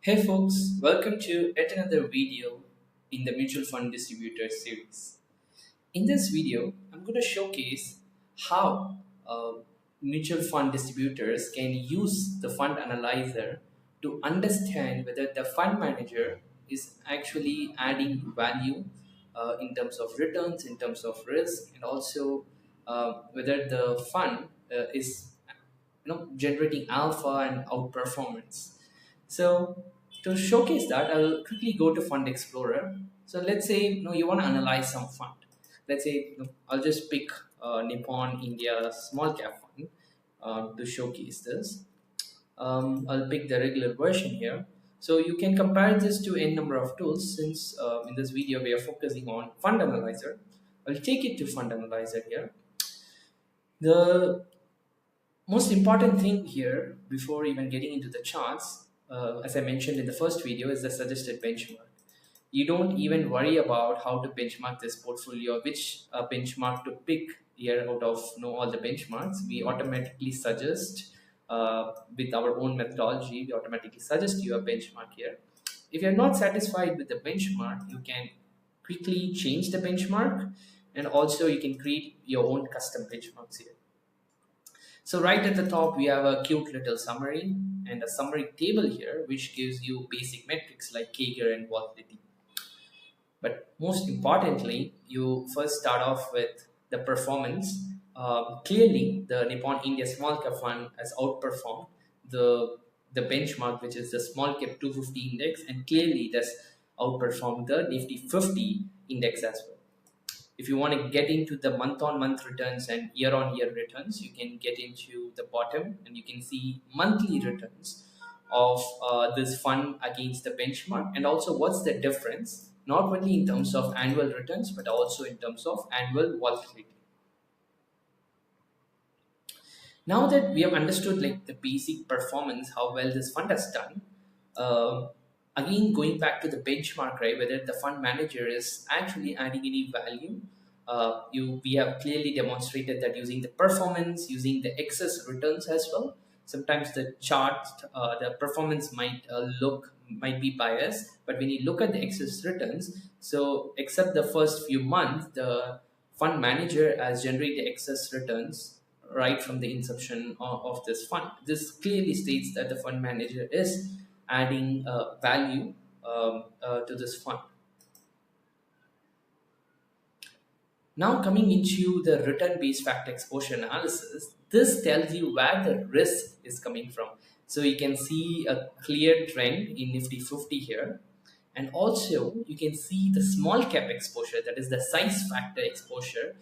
Hey folks, welcome to yet another video in the Mutual Fund Distributors series. In this video, I'm going to showcase how mutual fund distributors can use the fund analyzer to understand whether the fund manager is actually adding value in terms of returns, in terms of risk, and also whether the fund is generating alpha and outperformance. So to showcase that, I'll quickly go to Fund Explorer. So let's say you want to analyze some fund. Let's say I'll just pick Nippon India small cap fund to showcase this. I'll pick the regular version here. So you can compare this to n number of tools. Since in this video we are focusing on Fund Analyzer, I'll take it to Fund Analyzer here. The most important thing here before even getting into the charts, as I mentioned in the first video, is the suggested benchmark. You don't even worry about how to benchmark this portfolio, which benchmark to pick here out of all the benchmarks. We automatically suggest with our own methodology, we automatically suggest you a benchmark here. If you're not satisfied with the benchmark, you can quickly change the benchmark, and also you can create your own custom benchmarks here. So right at the top, we have a cute little summary and a summary table here, which gives you basic metrics like CAGR and volatility. But most importantly, you first start off with the performance. Clearly, the Nippon India Small Cap Fund has outperformed the benchmark, which is the Small Cap 250 index, and clearly it has outperformed the Nifty 50 index as well. If you want to get into the month-on-month returns and year-on-year returns, you can get into the bottom and you can see monthly returns of this fund against the benchmark, and also what's the difference, not only in terms of annual returns but also in terms of annual volatility. Now that we have understood like the basic performance, how well this fund has done, again going back to the benchmark, right, whether the fund manager is actually adding any value. We have clearly demonstrated that using the performance, using the excess returns as well. Sometimes the chart, the performance might be biased, but when you look at the excess returns, so except the first few months, the fund manager has generated excess returns right from the inception of this fund. This clearly states that the fund manager is adding value to this fund. Now coming into the return-based factor exposure analysis, this tells you where the risk is coming from. So you can see a clear trend in Nifty 50 here. And also you can see the small cap exposure, that is the size factor exposure.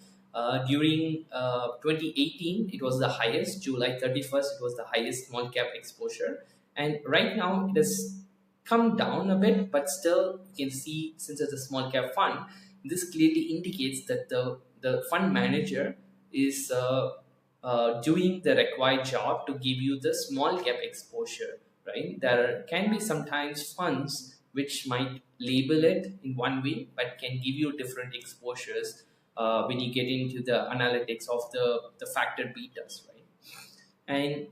During 2018, it was the highest. July 31st, it was the highest small cap exposure. And right now it has come down a bit, but still you can see, since it's a small cap fund, this clearly indicates that the fund manager is doing the required job to give you the small cap exposure, right? There can be sometimes funds which might label it in one way, but can give you different exposures when you get into the analytics of the factor betas, right? And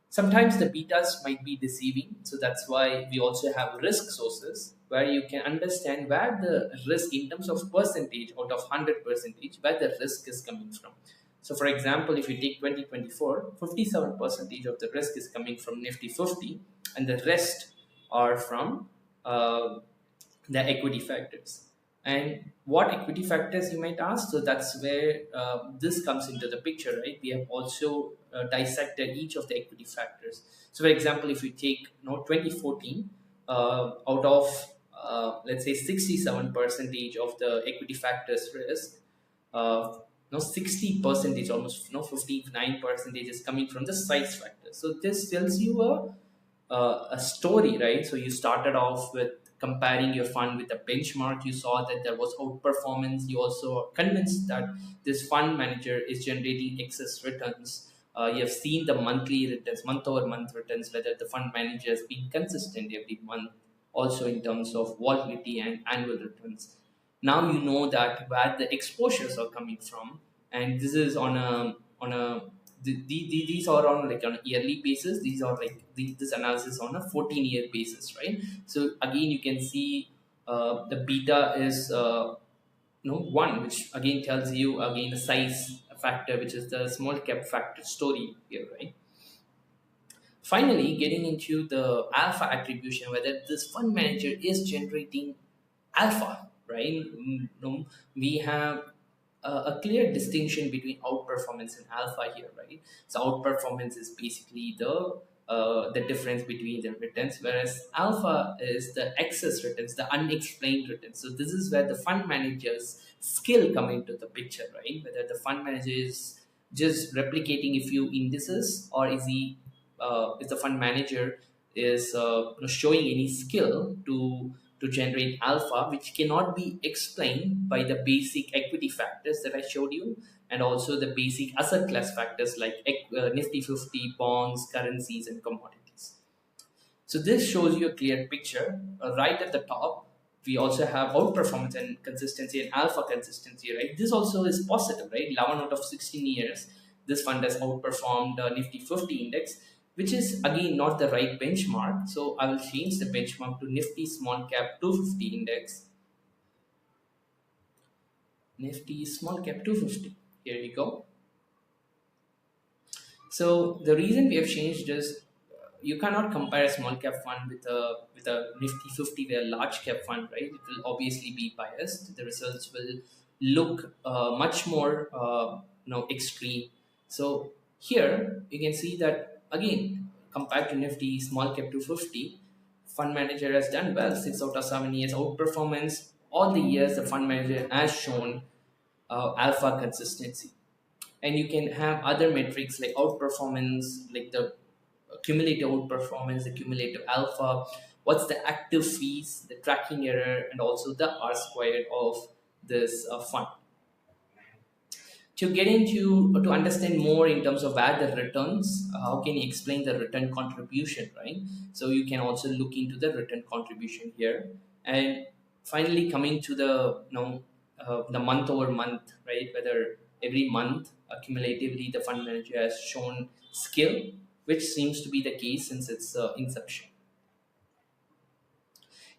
sometimes the betas might be deceiving, so that's why we also have risk sources where you can understand where the risk in terms of percentage out of 100 percentage, where the risk is coming from. So for example, if you take 2024, 57% of the risk is coming from Nifty 50 and the rest are from the equity factors. And what equity factors, you might ask? So that's where this comes into the picture, right? We have also dissected each of the equity factors. So for example, if you take 2014, out of let's say 67% of the equity factors risk, 60%, almost 59% is coming from the size factor. So this tells you a story, right? So you started off with comparing your fund with a benchmark. You saw that there was outperformance. You also are convinced that this fund manager is generating excess returns. You have seen the monthly returns, month over month returns, whether the fund manager has been consistent every month, also in terms of volatility and annual returns. Now you know that where the exposures are coming from, and this is on a these are on like on a yearly basis. These are like this analysis on a 14-year basis, right? So again, you can see the beta is one, which again tells you again the size factor, which is the small cap factor story here, right? Finally, getting into the alpha attribution, whether this fund manager is generating alpha, right? We have a clear distinction between outperformance and alpha here, right? So outperformance is basically the difference between the returns, whereas alpha is the excess returns, the unexplained returns. So this is where the fund manager's skill come into the picture, right? Whether the fund manager is just replicating a few indices, or is the fund manager is showing any skill to generate alpha, which cannot be explained by the basic equity factors that I showed you, and also the basic asset class factors like Nifty 50, bonds, currencies, and commodities. So this shows you a clear picture. Right at the top, we also have outperformance and consistency and alpha consistency, right? This also is positive, right? 11 out of 16 years, this fund has outperformed the Nifty 50 index, which is again not the right benchmark. So I will change the benchmark to Nifty Small Cap 250 index. Nifty Small Cap 250. Here we go. So the reason we have changed is you cannot compare a small cap fund with a Nifty 50 where large cap fund, right? It will obviously be biased. The results will look much more extreme. So here you can see that again compared to Nifty small cap 250, fund manager has done well. 6 out of 7 years outperformance. All the years the fund manager has shown alpha consistency. And you can have other metrics like outperformance, like the cumulative outperformance, the cumulative alpha, what's the active fees, the tracking error, and also the R squared of this fund. To get into to understand more in terms of where the returns, how can you explain the return contribution, right? So you can also look into the return contribution here. And finally, coming to the month over month, right? Whether every month cumulatively the fund manager has shown skill, which seems to be the case since its inception.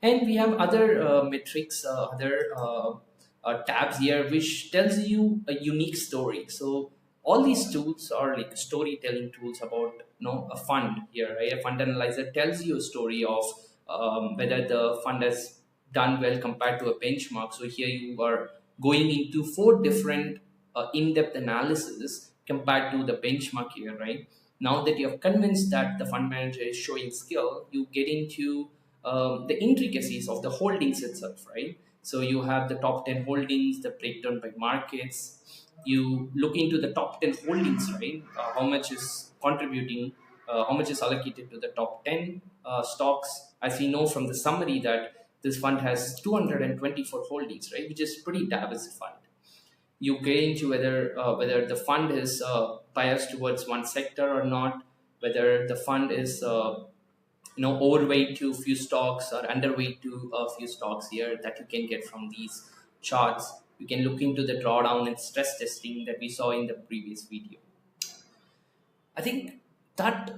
And we have other metrics, other tabs here, which tells you a unique story. So all these tools are like storytelling tools about a fund here, right? A fund analyzer tells you a story of whether the fund has done well compared to a benchmark. So here you are going into four different in-depth analysis compared to the benchmark here, right? Now that you have convinced that the fund manager is showing skill, you get into the intricacies of the holdings itself, right? So you have the top 10 holdings, the breakdown by markets. You look into the top 10 holdings, right? How much is contributing, how much is allocated to the top 10 stocks. As we know from the summary that this fund has 224 holdings, right? Which is pretty diversified. You get into whether the fund is biased towards one sector or not, whether the fund is overweight to few stocks or underweight to a few stocks here that you can get from these charts. You can look into the drawdown and stress testing that we saw in the previous video. I think that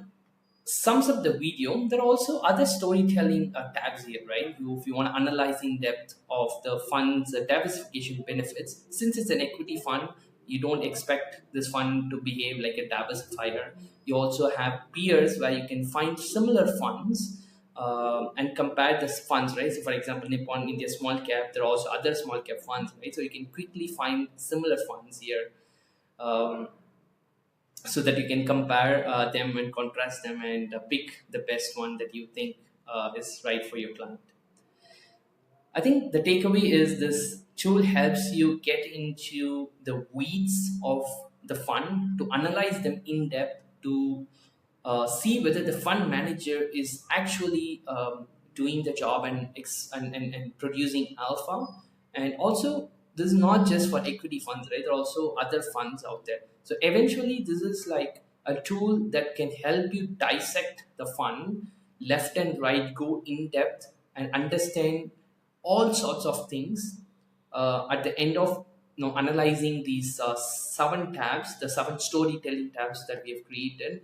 sums up the video. There are also other storytelling tabs here, right? If you want to analyze in depth of the fund's diversification benefits, since it's an equity fund, you don't expect this fund to behave like a diversifier. You also have peers where you can find similar funds and compare the funds, right? So, for example, Nippon India small cap, there are also other small cap funds, right? So you can quickly find similar funds here. So that you can compare them and contrast them and pick the best one that you think is right for your client. I think the takeaway is this tool helps you get into the weeds of the fund, to analyze them in depth, to see whether the fund manager is actually doing the job and producing alpha. And also, this is not just for equity funds, right? There are also other funds out there. So eventually, this is like a tool that can help you dissect the fund left and right, go in depth, and understand all sorts of things at the end of analyzing these 7 tabs, the 7 storytelling tabs that we have created,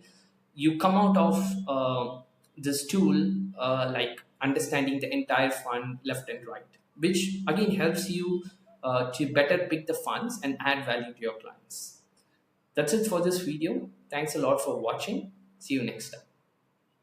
you come out of this tool like understanding the entire fund left and right, which again helps you to better pick the funds and add value to your clients. That's it for this video. Thanks a lot for watching. See you next time.